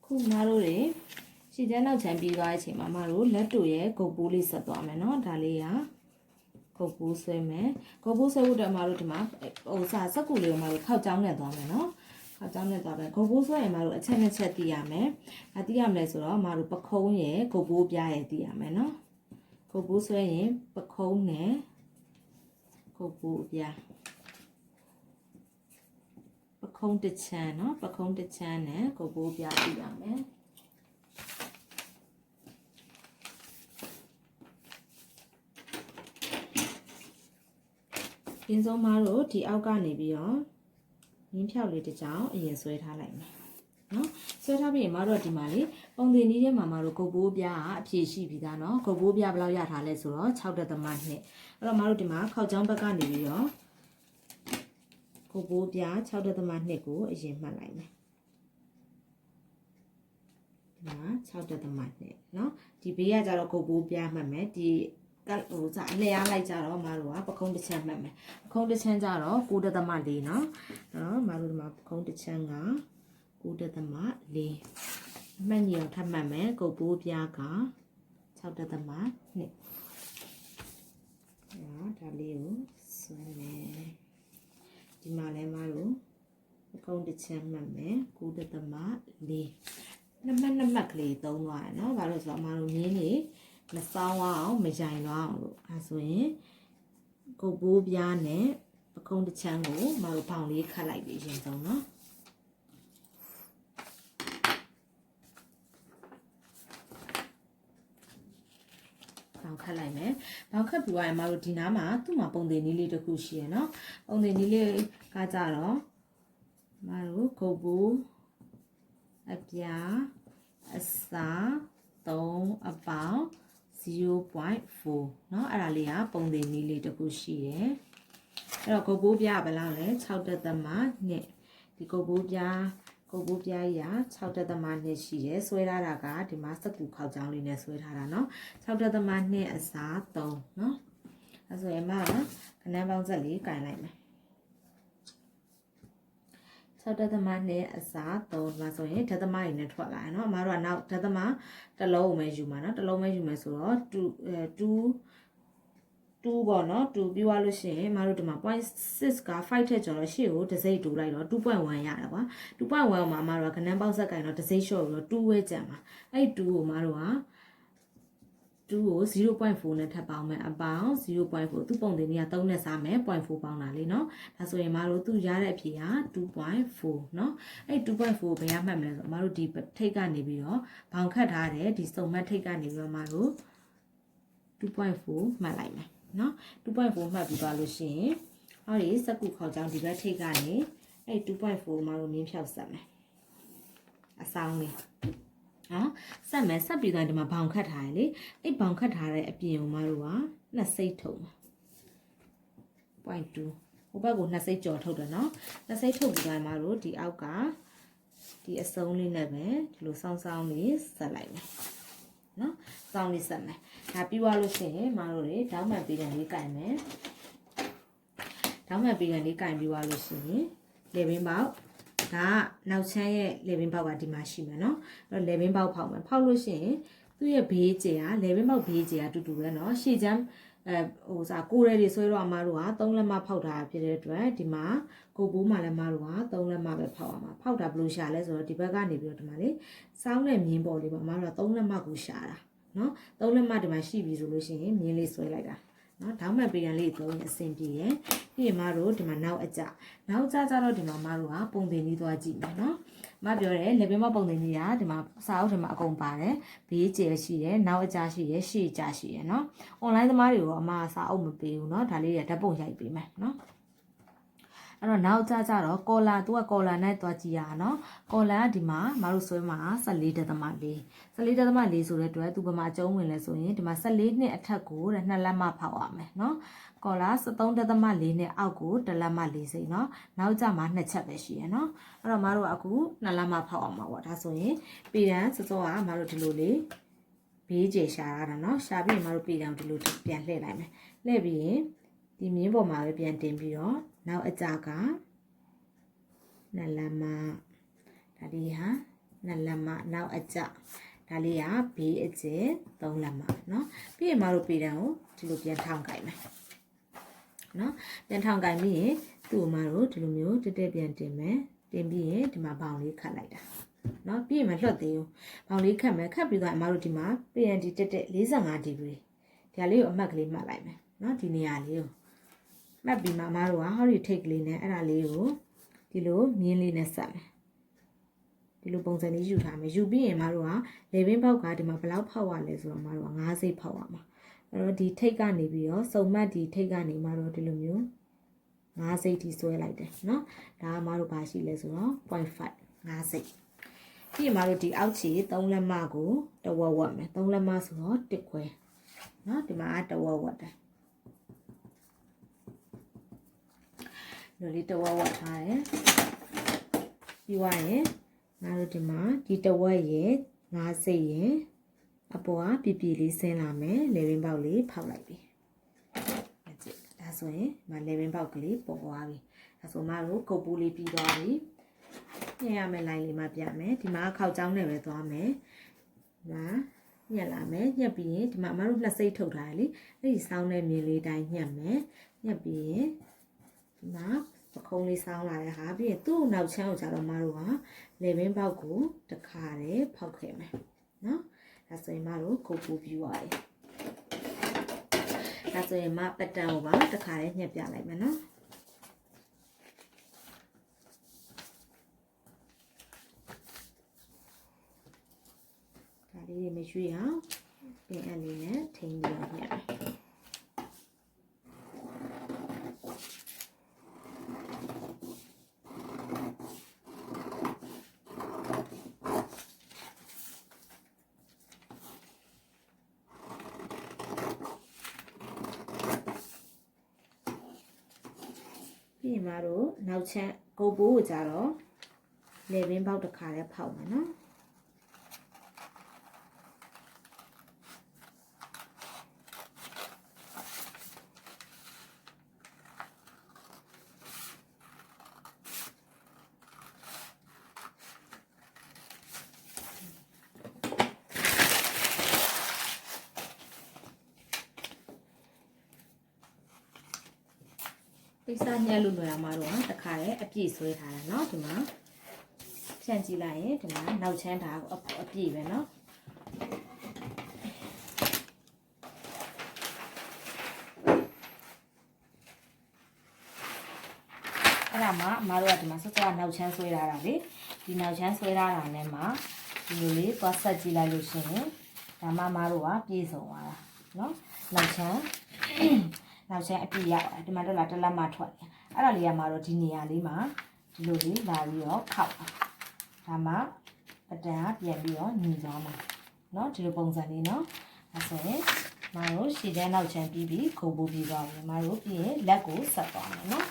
ခုမားတို့တွေရှည်ချမ်းနောက်ချမ်းပြီးသွားတဲ့အချိန်မှာမားတို့လက်တို့ရဲ့ဂုတ်ပိုးလေးဆက်သွားမယ်နော်ဒါလေးကဂုတ်ပိုးဆွဲမယ်ဂုတ်ပိုးဆွဲဖို့အတွက်မားတို့ဒီမှာစက်ကူလေးကိုမားတို့ခောက်ကြောင်းနဲ့သွားမယ်နော်ခောက်ကြောင်းနဲ့သွားမယ်ဂုတ်ပိုးဆွဲရင်မားတို့အချက်နှစ်ချက်သိရမယ်ဒါသိရမလဲဆိုတော့မားတို့ပခုံးရဲ့ဂုတ်ပိုးပြားရဲ့သိရမယ်နော်ဂုတ်ပိုးဆွဲရင်ပခုံးနဲ့ဂုတ်ပိုးပြားပခုံးတစ်ချမ်းနော်ပခုံးတစ်ချမ်းနဲ့ဂုတ်ပိုးပြားသိရမယ်ရင်းဆုံးမားတို့ဒီအောက်ကနေပြီးတော့ရင်းဖြောက်လေးတစ်ကြောင်အရင်ဆွဲထားလိုက်မယ်နော်ဆွဲထားပြီးရင်မားတို့ဒီမှာလေပုံသင်နည်းထဲမှာမားတို့ဂုတ်ပိုးပြားကအဖြည့်ရှိပြီးသားနော်ဂုတ်ပိုးပြားဘယ်လောက်ရထားလဲဆိုတော့6.2အဲ့တော့မားတို့ဒီမှာခောက်ချောင်းဘက်ကနေပြီးတော့ဂုတ်ပိုးပြား6.2ကိုအရင်မှတ်လိုက်မယ်ဒီမှာ6.2နော်ဒီဘေးကကြတော့ဂုတ်ပိုးပြားမှတ်မယ်ဒီအလျားလိုက်ကြတော့မားတို့ကပခုံးတစ်ချမ်းမှတ်မယ်ပခုံးတစ်ချမ်းကြတော့9.4နော်နော်မားတို့ဒီမှာပခုံးတစ်ချမ်းက9.4မှတ်ညအောင်ထပ်မှတ်မယ်ဂုတ်ပိုးပြားက6.2နော်ဒါလေးကိုဆွဲမယ်ဒီမှာလည်းမားတို့ပခုံးတစ်ချမ်းမှတ်မယ်9.4နှစ်မှတ်ကလေးသုံးသွားရနော်ဘာလို့ဆိုတော့မားတို့မြင်းနေမဆောင်းအောင်မရိုင်သွားအောင်လို့အဲဆိုရင်ဂုတ်ပိုးပြားနဲ့ပခုံးတစ်ချမ်းကိုမတို့ပေါင်လေးခတ်လိုက်ပြီးရင်ဆုံးနော်ပေါင်ခတ်လိုက်မယ်ပေါင်ခတ်ပြီးသွားရင်မတို့ဒီနားမှာသူ့မှာပုံသင်နည်းလေးတစ်ခုရှိရယ်နော်ပုံသင်နည်းလေးကကြတော့မတို့ဂုတ်ပိုးအပြားအစာ3အပေါင်0.4เนาะအဲ့ဒါလေးကပုံသင်နည်းလေးတစ်ခုရှိတယ်အဲ့တော့ဂုတ်ပိုးပြားဘယ်လောက်လဲ6.2ဒီဂုတ်ပိုးပြားကြီးက6.2ရှိတယ်ဆွဲထားတာကဒီမှာစက်ကူခောက်ချောင်းလေးနဲ့ဆွဲထားတာเนาะ6.2အစား3เนาะအဲ့ဆိုရင်မှခဏပေါင်းဆက်လေးကင်လိုက်မယ်6.2အစား3မှာဆိုရင်ဒသမတွေနဲ့ထွက်လာတယ်เนาะအမတို့ကနောက်ဒသမတစ်လုံးကိုပဲယူမှာเนาะတစ်လုံးပဲယူမယ်ဆိုတော့2ပေါ့เนาะ2ပြီးသွားလို့ရှိရင်အမတို့ဒီမှာ 0.6 က5ထက်ကျော်တော့ရှေ့ကိုတစ်စိတ်တူလိုက်တော့ 2.1 ရတာကွာ 2.1 မှာအမတို့ကခဏပေါင်းဆက်ကင်တော့တစ်စိတ်လျှော့ပြီးတော့2ဝဲကျန်မှာအဲ့2ကိုအမတို့က2ကို 0.4 နဲ့ထပ်ပေါင်းမယ်အပေါင်း 0.4 သူ့ပုံသင်ကြီးက3နဲ့စားမယ် 0.4 ပေါင်းတာလေเนาะဒါဆိုရင်မတို့သူရတဲ့အဖြေက 2.4 เนาะအဲ့ 2.4 ဘယ်ရမှတ်မလဲဆိုတော့မတို့ဒီထိတ်ကနေပြီးတော့ဘောင်ခတ်ထားတယ်ဒီစုံမတ်ထိတ်ကနေပြီးတော့မတို့ 2.4 မှတ်လိုက်မယ်เนาะ 2.4 မှတ်ပြီးသွားလို့ရှိရင်ဟောဒီစက်ကူခေါက်ချောင်းဒီဘက်ထိတ်ကနေအဲ့ 2.4 မတို့မြင်းဖြောက်ဆက်မယ်အဆောင်လေးနော်ဆက်မယ်ဆက်ပြီးတော့ဒီမှာဘောင်ခတ်ထားရလေအဲ့ဘောင်ခတ်ထားတဲ့အပြင်ကိုမတို့ကနှစ်စိတ်ထုံမှာ 0.2 ဟိုဘက်ကိုနှစ်စိတ်ကြော်ထုတ်တယ်နော်နှစ်စိတ်ထုတ်ပြီးတော့မတို့ဒီအောက်ကဒီအစုံလေးနဲ့ပဲဒီလိုစောင်းစောင်းလေးဆက်လိုက်မယ်နော်စောင်းလေးဆက်မယ်ဒါပြီးသွားလို့ရှိရင်မတို့တွေတောင်းမှန်ပေးတယ်လေးကင်မယ်တောင်းမှန်ပေးတယ်လေးကင်ပြီးသွားလို့ရှိရင်လေဘင်းပေါက်ဒါကနောက်ချမ်းရဲ့လေဘင်းပေါက်ကဒီမှာရှိမယ်เนาะအဲ့တော့လေဘင်းပေါက်ဖောက်မယ်ဖောက်လို့ရှိရင်သူ့ရဲ့ဘေးကျကလေဘင်းပေါက်ဘေးကျအတူတူပဲเนาะရှေ့ချမ်းကိုရဲတွေဆွဲတော့အမတို့က3လက်မဖောက်တာဖြစ်တဲ့အတွက်ဒီမှာကိုပိုးမှလည်းအမတို့က3လက်မပဲဖောက်အောင်ပါဖောက်တာဘယ်လိုရှာလဲဆိုတော့ဒီဘက်ကနေပြီးတော့ဒီမှာလေစောင်းတဲ့မြင်းပေါ်လေးပေါ့အမတို့က3လက်မကိုရှာတာเนาะ3လက်မဒီမှာရှိပြီဆိုလို့ရှိရင်မြင်းလေးဆွဲလိုက်တာနော်တောင်းမှန်ပေးရန်လေးသုံးရင်အဆင်ပြေရယ်ပြီးရင်မတို့ဒီမှာနောက်အကြကြတော့ဒီမှာမတို့ကပုံသင်နည်းသွားကြည့်မယ်နော်မပြောတယ်လေဘင်းမပုံသင်နည်းကဒီမှာစာအုပ်ထဲမှာအကုန်ပါတယ်ဘေးကျယ်ရှိတယ်နောက်အကြရှိတယ်ရှေ့အကြရှိတယ်နော်အွန်လိုင်းသမားတွေကိုအမစာအုပ်မပေးဘူးနော်ဒါလေးတွေဓာတ်ပုံရိုက်ပေးမယ်နော်အဲ့တော့နောက်ကြတော့ကော်လာသူကကော်လာနဲ့သွားကြည့်ရအောင်နော်ကော်လာကဒီမှာမတို့ဆွဲမှာ14.4ဆိုတဲ့အတွက်သူပမာအကျုံးဝင်လဲဆိုရင်ဒီမှာ14နှစ်အထက်ကို2လက်မဖောက်ရမယ်နော်ကော်လာ73.4နဲ့အောက်ကို1လက်မ4စိမ့်နော်နောက်ကြမှာ2ချက်ပဲရှိရနော်အဲ့တော့မတို့အခု2လက်မဖောက်အောင်ပါပေါ့ဒါဆိုရင်ပေတန်းစောကမတို့ဒီလိုလေးဘေးကျေရှာရတာနော်ရှာပြီးမတို့ပေတန်းဒီလိုပြန်လှည့်လိုက်မယ်လှည့်ပြီးရင်ဒီမြင်းပေါ်မှာပဲပြန်တင်ပြီးတော့နောက်အကြက2လက်မဒါဒီဟာ 2 လက်မနောက်အကျဒါလေးကဘေးအကျ3 လက်မเนาะပြီးရင်မတို့ပေတံကိုဒီလိုပြန်ထောင်ကြိုက်မယ်เนาะပြန်ထောင်ကြိုက်ပြီးရင်သူ့ကိုမတို့ဒီလိုမျိုးတက်တက်ပြန်တင်မယ်တင်ပြီးရင်ဒီမှာဘောင်လေးခတ်လိုက်တာเนาะပြီးရင်မလွတ်သေးဘူးဘောင်လေးခတ်မယ်ခတ်ပြီးတော့အမတို့ဒီမှာပြန်ဒီတက်တက်45ဒီဂရီဒါလေးကိုအမှတ်ကလေးမှတ်လိုက်မယ်เนาะဒီနေရာလေးကိုမှတ်ပြီးမှအမတို့ကဟောဒီထိတ်ကလေးနဲ့အဲ့ဒါလေးကိုဒီလိုမြင်းလေးနဲ့ဆက်မယ်ဒီလိုပုံစံလေးယူထားမယ်ယူပြီးရင်မတို့ကလေဘင်းပေါက်ကဒီမှာဘယ်လောက်ဖောက်ရလဲဆိုတော့မတို့က9စိတ်ဖောက်ရမှာအဲ့တော့ဒီထိတ်ကနေပြီးတော့စုံမတ်ဒီထိတ်ကနေမတို့ဒီလိုမျိုး9စိတ်ထိဆွဲလိုက်တယ်เนาะဒါကမတို့ဘာရှိလဲဆိုတော့ 0.5 9စိတ်ပြီးရင်မတို့ဒီအောက်ခြေ3လက်မကိုတဝက်ဝက်မယ်3လက်မဆိုတော့1ခွဲเนาะဒီမှာတဝက်ဝက်တယ်လေးတဝက်ဝက်ထားတယ်ပြီးသွားရင်ငါတို့ဒီမှာဒီတဝက်ရဲ့9စိတ်ရဲ့အပေါ်ကပြပြလေးဆင်းလာမယ်လေဘင်းပေါက်လေးဖောက်လိုက်ပြီဒါဆိုရင်မလေဘင်းပေါက်ကလေးပေါ်သွားပြီဒါဆိုမတို့ကုတ်ပူးလေးပြီးသွားပြီညှက်ရမယ်လိုင်းလေးမှပြမယ်ဒီမှာခောက်ချောင်းနဲ့ပဲသွားမယ်ဒါညှက်လာမယ်ညှက်ပြီးရင်ဒီမှာမတို့2စိတ်ထုတ်ထားတယ်လေအဲ့ဒီစောင်းတဲ့မြင်လေးတိုင်းညှက်မယ်ညှက်ပြီးရင်ဒီမှာပခုံးလေးစောင်းလာတဲ့ဟာပြီးရင်သူ့နောက်ချမ်းကိုကြတော့မတို့ကလေဘင်းပေါက်ကိုတခါတည်းဖောက်ခဲ့မယ်နော်ဒါဆိုရင်မတို့ကုတ်ပူးပြီးသွားပြီဒါဆိုရင်မပတ်တန်ကိုပါတခါတည်းညှက်ပြလိုက်မယ်နော်ဒါလေးတွေမရွေ့အောင်ပင်အပ်လေးနဲ့ထိန်းပြီးတော့ညှက်မယ်ပြီးမှတော့နောက်ချက်ကုတ်ပိုးကိုကြတော့လေဘင်းပေါက်တစ်ခါလည်းဖောက်မယ်နော်ပိစာညက်လို့လွယ်အောင်မတော့တခါရဲ့အပြည့်ဆွဲထားတာเนาะဒီမှာဖြန့်ကြည့်လိုက်ရင်ဒီမှာနောက်ချမ်းတာကိုအပြည့်ပဲเนาะအဲ့ဒါမှမတို့ကဒီမှာစောစောနောက်ချမ်းဆွဲထားတာလေဒီနောက်ချမ်းဆွဲထားတာနဲ့မှဒီလိုလေးသွားဆက်ကြည့်လိုက်လို့ရှိရင်ဒါမှမတို့ကပြည့်စုံသွားတာเนาะနောက်ချမ်းအပြည့်ရတယ်ဒီမှာတော့လာတစ်လက်မှထွက်တယ်အဲ့ဒါလေးကမှတော့ဒီနေရာလေးမှာဒီလိုလေးလာပြီးတော့ခောက်ဒါမှပတန်ကပြန်ပြီးတော့ညီသွားမှာเนาะဒီလိုပုံစံလေးเนาะအဲ့ဆိုရင်မတို့ရှည်တဲ့နောက်ချမ်းပြီးပြီးခုံပိုးပြီးသွားပြီမတို့ပြီးရင်လက်ကိုဆက်သွားမယ်เนาะ